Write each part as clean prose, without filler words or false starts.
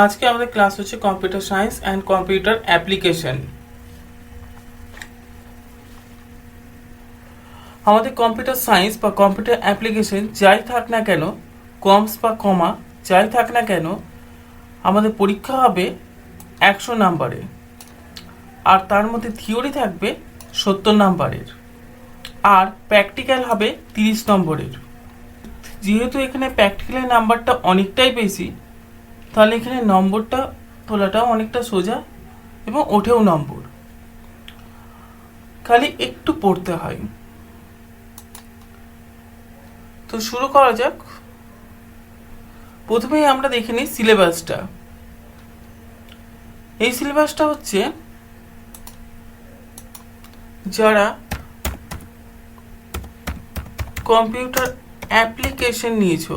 আজকে আমাদের ক্লাস হচ্ছে computer science and computer application. আমাদের কম্পিউটার সায়েন্স বা কম্পিউটার অ্যাপ্লিকেশন যাই থাক না কেন, কমস বা কমা যাই থাক না কেন, আমাদের পরীক্ষা হবে 100 নাম্বারে, আর তার মধ্যে থিওরি থাকবে 70 নাম্বারের, আর প্র্যাকটিক্যাল হবে 30 নম্বরের। যেহেতু এখানে প্র্যাকটিক্যালের নাম্বারটা অনেকটাই বেশি, তাহলে এখানে নম্বরটা তোলাটাও অনেকটা সোজা এবং ওঠেও নম্বর, খালি একটু পড়তে হয়। তো শুরু করা যাক। প্রথমেই আমরা দেখে নিই সিলেবাসটা। এই সিলেবাসটা হচ্ছে যারা কম্পিউটার অ্যাপ্লিকেশন নিয়েছো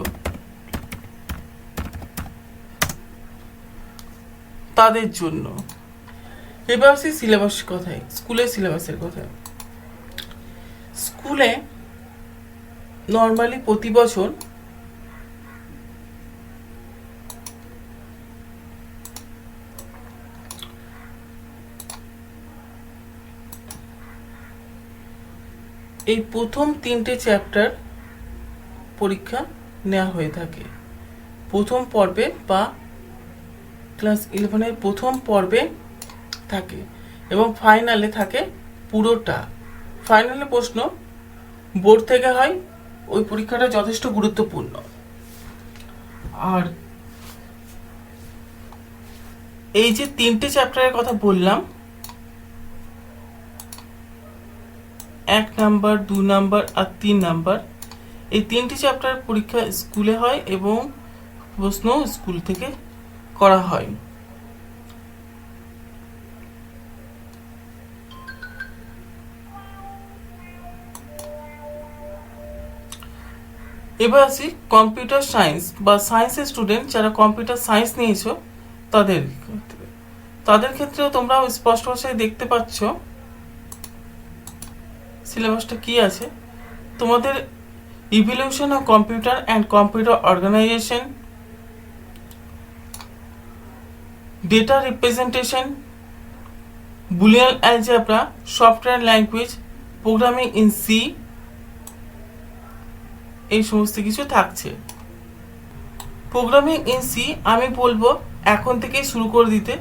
তাদের জন্য। এবার আসি সিলেবাস কথায়, স্কুলের সিলেবাসের কথায়। স্কুলে নর্মালি প্রতি বছর এই প্রথম 3টে চ্যাপ্টার পরীক্ষা নেওয়া হয়ে থাকে প্রথম পর্বে, বা ক্লাস 11-এর প্রথম পর্বে থাকে, এবং ফাইনালে থাকে পুরোটা। ফাইনালে প্রশ্ন বোর্ড থেকে হয়, ওই পরীক্ষাটা যথেষ্ট গুরুত্বপূর্ণ। আর এই যে 3টে চ্যাপ্টারের কথা বললাম, 1 নাম্বার, 2 নাম্বার আর 3 নাম্বার, এই 3টে চ্যাপ্টার পরীক্ষা স্কুলে হয় এবং প্রশ্ন স্কুল থেকে করা হয়। এবার আসি কম্পিউটার সায়েন্স বা সায়েন্সের স্টুডেন্ট যারা কম্পিউটার সায়েন্স নিয়েছো তাদের ক্ষেত্রে। তাদের ক্ষেত্রেও তোমরা স্পষ্ট ভাষায় দেখতে পাচ্ছ সিলেবাসটা কি আছে। তোমাদের evolution of computer and computer organisation, data representation, Boolean algebra, software language, programming in C, এই সমস্ত কিছু থাকছে। প্রোগ্রামিং ইন সি আমি বলবো এখন থেকেই শুরু করে দিতে,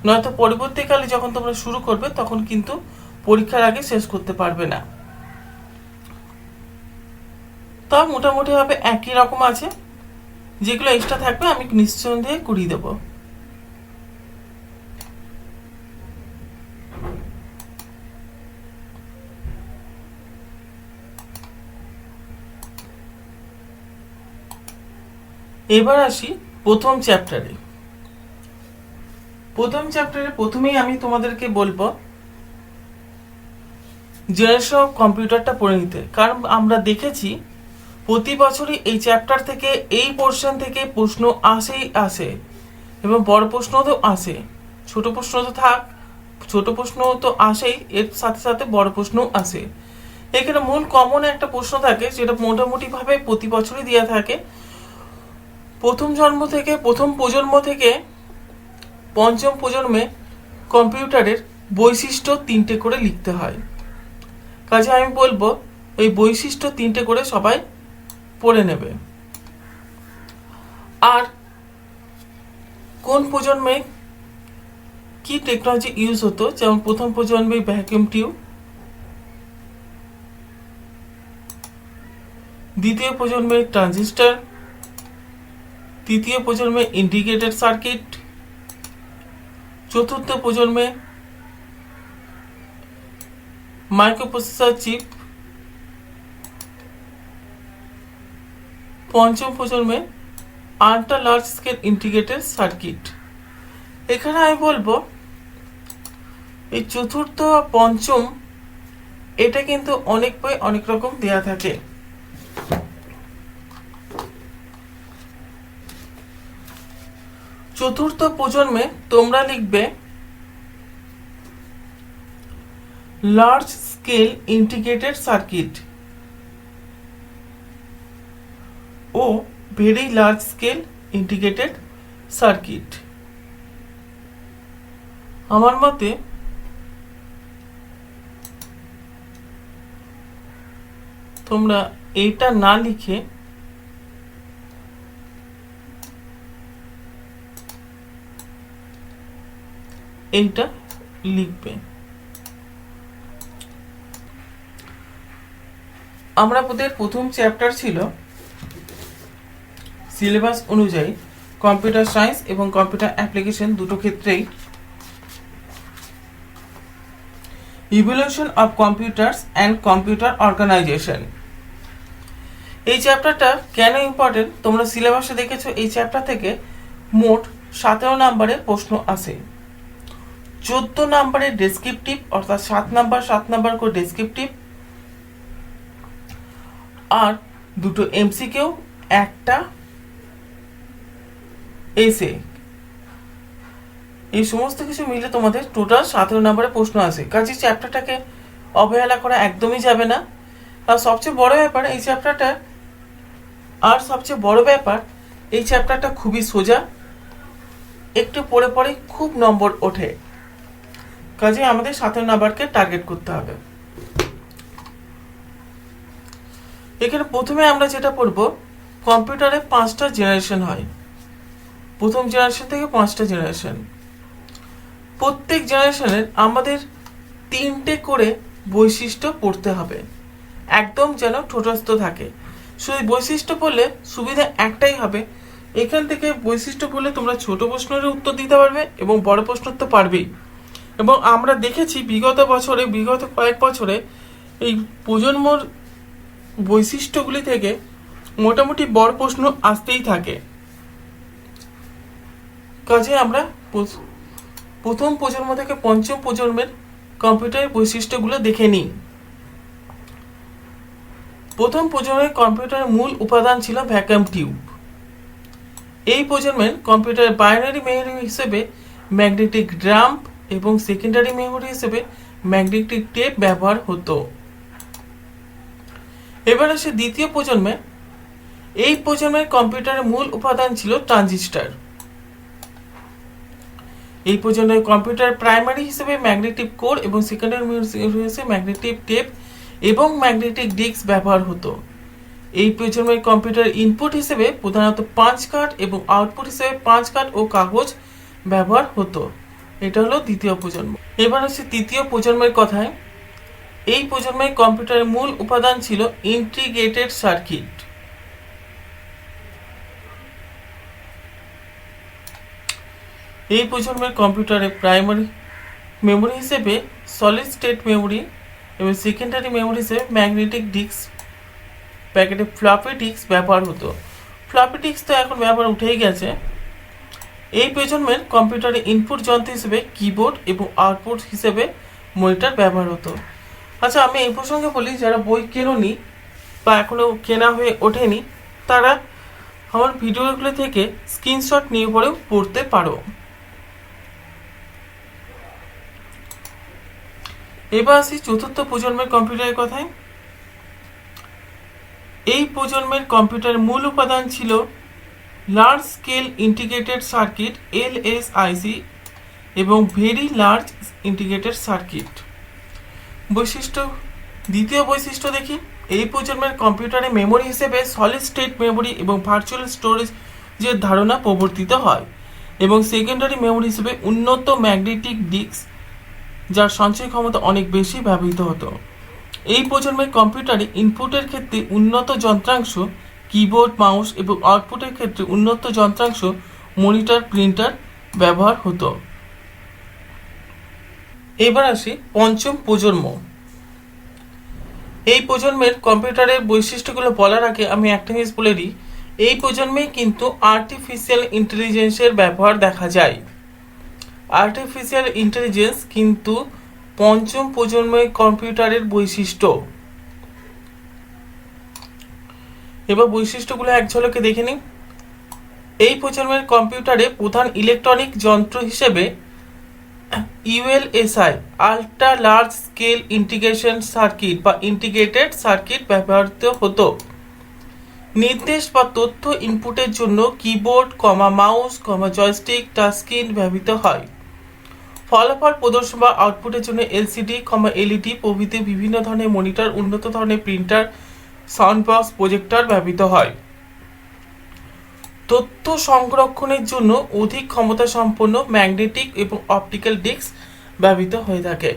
নয়তো পরবর্তীকালে যখন তোমরা শুরু করবে তখন কিন্তু পরীক্ষার আগে শেষ করতে পারবে না। তা মোটামুটিভাবে একই রকম আছে, যেগুলো এক্সট্রা থাকবে আমি নিঃসন্দেহে করিয়ে দেবো। এবার আসি প্রথম চ্যাপ্টারে। প্রথমেই আমি তোমাদেরকে বলবো জেনারেশন অফ কম্পিউটারটা পড়ে নিতে, কারণ আমরা দেখেছি প্রতি বছরই এই চ্যাপ্টার থেকে, এই পোর্শন থেকে প্রশ্ন আসে এবং বড় প্রশ্ন তো আসে, ছোট প্রশ্ন তো থাক, ছোট প্রশ্ন তো আসেই, এর সাথে সাথে বড় প্রশ্নও আসে। এখানে মূল কমন একটা প্রশ্ন থাকে যেটা মোটামুটিভাবে প্রতি বছরই দেওয়া থাকে। প্রথম প্রজন্ম থেকে পঞ্চম প্রজন্মে কম্পিউটারের বৈশিষ্ট্য 3টে করে লিখতে হয়। কাজে আমি বলবো এই বৈশিষ্ট্য 3টে করে সবাই পড়ে নেবে। আর কোন প্রজন্মে কি টেকনোলজি ইউজ হতো, যেমন প্রথম প্রজন্মে ভ্যাকুয়াম টিউব, দ্বিতীয় প্রজন্মে ট্রানজিস্টর, তৃতীয় প্রজন্মে ইন্টিগ্রেটেড সার্কিট, চতুর্থ প্রজন্মে মাইক্রোপ্রসেসর চিপ, পঞ্চম প্রজন্মে ultra large scale integrated circuit. এখানে আমি বলবো এই চতুর্থ আর পঞ্চম এটা কিন্তু অনেক বই অনেক রকম দেয়া থাকে। চতুর্থ প্রজন্মে তোমরা লিখবে লার্জ স্কেল ইন্টিগ্রেটেড সার্কিট ও very large scale integrated circuit. আমার মতে তোমরা এইটা না লিখে এইটা লিখবে। আমাদের প্রথম চ্যাপ্টার ছিল সিলেবাস অনুযায়ী কম্পিউটার সায়েন্স এবং কম্পিউটার অ্যাপ্লিকেশন দুটো ক্ষেত্রেই evolution of computers and computer organisation. এই চ্যাপ্টারটা কেন ইম্পর্টেন্ট তোমরা সিলেবাসে দেখেছো, এই চ্যাপ্টার থেকে মোট 17 নম্বরের প্রশ্ন আসে। 14 নম্বরের ডেসক্রিপটিভ, অর্থাৎ 7 নাম্বার করে ডেসক্রিপটিভ, আর দুটো এমসিকিউ, একটা এসে। এই সমস্ত কিছু মিলে তোমাদের টোটাল 17 নম্বরের প্রশ্ন আসে। কাজে চ্যাপ্টারটাকে অবহেলা করা একদমই যাবে না। আর সবচেয়ে বড় ব্যাপার এই চ্যাপ্টারটা খুবই সোজা, একটু পড়ে পড়ে খুব নম্বর ওঠে। কাজে আমাদের 17 নম্বরকে টার্গেট করতে হবে। এখানে প্রথমে আমরা যেটা পড়ব, কম্পিউটারে 5টা জেনারেশন হয়। প্রথম জেনারেশন থেকে 5টা জেনারেশন। প্রত্যেক জেনারেশনের আমাদের 3টে করে বৈশিষ্ট্য পড়তে হবে, একদম যেন ঠোঁটস্থ থাকে। শুধু বৈশিষ্ট্য পড়লে সুবিধা একটাই হবে, এখান থেকে বৈশিষ্ট্য পড়লে তোমরা ছোট প্রশ্নের উত্তর দিতে পারবে এবং বড় প্রশ্ন তো পারবেই। এবং আমরা দেখেছি বিগত কয়েক বছরে এই প্রজন্মর বৈশিষ্ট্যগুলি থেকে মোটামুটি বড় প্রশ্ন আসতেই থাকে। কাজে আমরা প্রথম প্রজন্ম থেকে পঞ্চম প্রজন্মের কম্পিউটারের বৈশিষ্ট্যগুলো দেখে নিই। প্রথম প্রজন্মের কম্পিউটারের মূল উপাদান ছিল ভ্যাকুয়াম টিউব। এই প্রজন্মের কম্পিউটারের বাইনারি মেমরি হিসেবে ম্যাগনেটিক ড্রাম এবং সেকেন্ডারি মেমরি হিসেবে ম্যাগনেটিক টেপ ব্যবহার হতো। এবার আসে দ্বিতীয় প্রজন্মে। এই প্রজন্মের কম্পিউটারের মূল উপাদান ছিল ট্রানজিস্টর। এই প্রজন্মের কম্পিউটার প্রাইমারি হিসেবে ম্যাগনেটিক কোর এবং সেকেন্ডারি হিসেবে ম্যাগনেটিক টেপ এবং ম্যাগনেটিক ডিস্ক ব্যবহার হতো। এই প্রজন্মের কম্পিউটার ইনপুট হিসেবে প্রধানত 5 কাঠ এবং আউটপুট হিসেবে 5 কাঠ ও কাগজ ব্যবহার হতো। এটা হলো দ্বিতীয় প্রজন্ম। এবার হচ্ছে তৃতীয় প্রজন্মের কথায়। এই প্রজন্মের কম্পিউটারের মূল উপাদান ছিল ইন্টিগ্রেটেড সার্কিট। এই প্রজন্মের কম্পিউটারের প্রাইমারি মেমোরি হিসেবে সলিড স্টেট মেমোরি এবং সেকেন্ডারি মেমোরি হিসেবে ম্যাগনেটিক ডিস্ক প্যাকেটে ফ্লপি ডিস্ক ব্যবহার হতো। ফ্লপি ডিস্ক তো এখন ব্যবহার উঠেই গেছে। এই প্রজন্মের কম্পিউটারের ইনপুট যন্ত্র হিসেবে কিবোর্ড এবং আউটপুট হিসেবে মনিটর ব্যবহার হতো। আচ্ছা, আমি এই প্রসঙ্গে বলি, যারা বই কেনোনি বা এখনো কেনা হয়ে ওঠেনি তারা আমার ভিডিওগুলো থেকে স্ক্রিনশট নিয়ে পরেও পড়তে পারো। এবার আসি চতুর্থ প্রজন্মের কম্পিউটারের কথায়। এই প্রজন্মের কম্পিউটারের মূল উপাদান ছিল large scale integrated circuit LSIC এবং ভেরি লার্জ ইন্টিগ্রেটেড সার্কিট। বৈশিষ্ট্য, দ্বিতীয় বৈশিষ্ট্য দেখি। এই প্রজন্মের কম্পিউটারে মেমোরি হিসেবে সলিড স্টেট মেমোরি এবং ভার্চুয়াল স্টোরেজের ধারণা প্রবর্তিত হয় এবং সেকেন্ডারি মেমোরি হিসেবে উন্নত ম্যাগনেটিক ডিস্ক যার সঞ্চয় ক্ষমতা অনেক বেশি ব্যবহৃত হতো। এই প্রজন্মের কম্পিউটারে ইনপুটের ক্ষেত্রে উন্নত যন্ত্রাংশ কিবোর্ড, মাউস এবং আউটপুটের ক্ষেত্রে উন্নত যন্ত্রাংশ মনিটর, প্রিন্টার ব্যবহার হতো। এবার আসি পঞ্চম প্রজন্ম। এই প্রজন্মের কম্পিউটারের বৈশিষ্ট্যগুলো বলার আগে আমি একটা জিনিস বলে দিই, এই প্রজন্মে কিন্তু আর্টিফিশিয়াল ইন্টেলিজেন্সের ব্যবহার দেখা যায়। আর্টিফিশিয়াল ইন্টেলিজেন্স কিন্তু পঞ্চম প্রজন্মের কম্পিউটারের বৈশিষ্ট্য। এবার বৈশিষ্ট্যগুলো এক ঝলকে দেখে নিই। এই প্রজন্মের কম্পিউটারে প্রধান ইলেকট্রনিক যন্ত্র হিসেবে ULSI ultra large scale integration circuit বা ইন্টিগ্রেটেড সার্কিট ব্যবহৃত হতো। নির্দেশ বা তথ্য ইনপুটের জন্য কিবোর্ড, মাউস, জয়স্টিক, টাচস্ক্রিন ব্যবহৃত হয়। ফলাফল প্রদর্শন বা আউটপুটের জন্য এলসিডি, এলইডি প্রভৃতি বিভিন্ন ধরনের মনিটর, উন্নত ধরনের প্রিন্টার, সাউন্ড বক্স, প্রজেক্টর ব্যবহৃত হয়। তথ্য সংরক্ষণের জন্য অধিক ক্ষমতা সম্পন্ন ম্যাগনেটিক এবং অপটিক্যাল ডিস্ক ব্যবহৃত হয়ে থাকে।